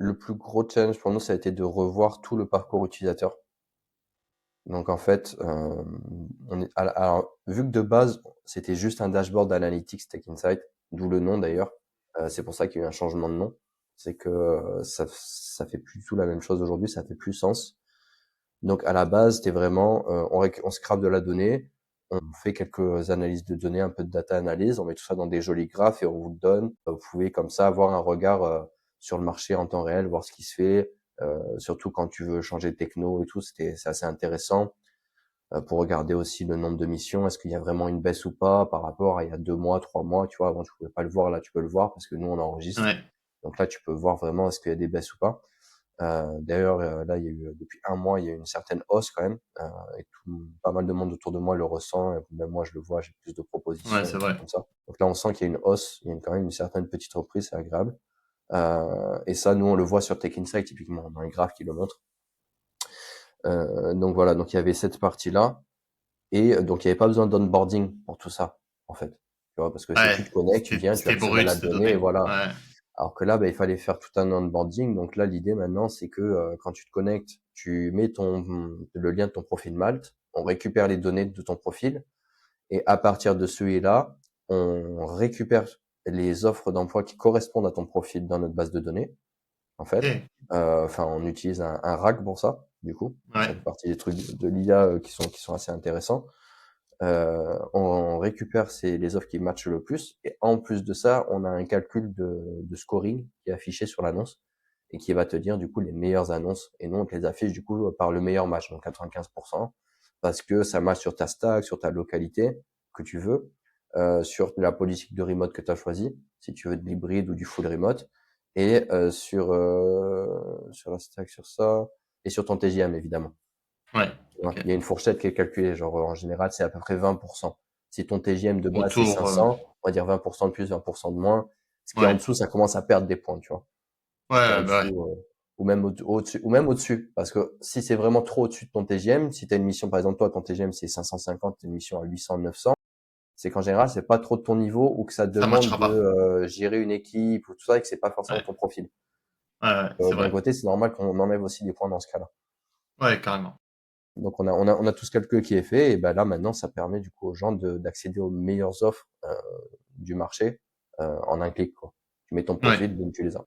le plus gros challenge pour nous, ça a été de revoir tout le parcours utilisateur. Donc en fait, on est alors vu que de base, c'était juste un dashboard Analytics Tech Insight, d'où le nom d'ailleurs, c'est pour ça qu'il y a eu un changement de nom. C'est que, ça fait plus du tout la même chose aujourd'hui, ça fait plus sens. Donc à la base, c'était vraiment, on scrape de la donnée, on fait quelques analyses de données, un peu de data analyse, on met tout ça dans des jolis graphes et on vous le donne. Vous pouvez comme ça avoir un regard, sur le marché en temps réel, voir ce qui se fait, surtout quand tu veux changer de techno et tout, c'est assez intéressant, pour regarder aussi le nombre de missions. Est-ce qu'il y a vraiment une baisse ou pas par rapport à il y a 2 mois, 3 mois, tu vois? Avant, tu pouvais pas le voir, là, tu peux le voir parce que nous, on enregistre. Ouais. Donc là, tu peux voir vraiment est-ce qu'il y a des baisses ou pas. D'ailleurs, là, il y a eu depuis un mois, il y a eu une certaine hausse quand même, et pas mal de monde autour de moi le ressent, et même moi je le vois, j'ai plus de Ouais, propositions, c'est et tout vrai. comme ça. Donc là, on sent qu'il y a une hausse, il y a quand même une certaine petite reprise, c'est agréable. Et ça, nous, on le voit sur Tech Insight, typiquement, dans les graphes qui le montrent. Donc voilà, donc il y avait cette partie-là, et donc il y avait pas besoin d'onboarding pour tout ça, en fait. Tu vois, parce que c'est Ouais, tu te connectes, tu viens, tu c'était accèdes à brut, la c'était donnée, et donné. voilà. Ouais. Alors que là, bah, il fallait faire tout un onboarding. Donc là, l'idée maintenant, c'est que quand tu te connectes, tu mets le lien de ton profil Malte, on récupère les données de ton profil, et à partir de celui-là, on récupère les offres d'emploi qui correspondent à ton profil dans notre base de données, en fait. Ok. Enfin, on utilise un RAG pour ça, du coup. Ça Ouais. fait partie des trucs de l'IA qui sont assez intéressants. On récupère les offres qui matchent le plus, et en plus de ça, on a un calcul de scoring qui est affiché sur l'annonce et qui va te dire du coup les meilleures annonces, et nous on te les affiche du coup par le meilleur match, donc 95%, parce que ça match sur ta stack, sur ta localité que tu veux, sur la politique de remote que tu as choisi, si tu veux de l'hybride ou du full remote, et sur la stack, sur ça, et sur ton TJM évidemment. Ouais. Tu vois, Ok. il y a une fourchette qui est calculée, genre en général, c'est à peu près 20%. Si ton TJM de base c'est Autour. 500, on va dire 20% de plus, 20% de moins. Ce qui est en Ouais. dessous, ça commence à perdre des points, tu vois. Ce qui est en Ouais, bah ouais. dessous, ou même au-dessus, ou même au-dessus. Parce que si c'est vraiment trop au-dessus de ton TJM, si tu as une mission, par exemple, toi, ton TJM c'est 550, t'as une mission à 800, 900, c'est qu'en général, c'est pas trop de ton niveau, ou que ça Ça demande marchera de pas. gérer une équipe ou tout ça, et que c'est pas forcément Ouais. ton profil. Ouais, ouais, c'est D'un vrai. côté, c'est normal qu'on enlève aussi des points dans ce cas-là. Ouais, carrément. Donc on a tout ce calcul qui est fait, et ben là maintenant ça permet du coup aux gens d'accéder aux meilleures offres du marché en un clic, quoi. Tu mets ton Ouais. profil, donc tu les as.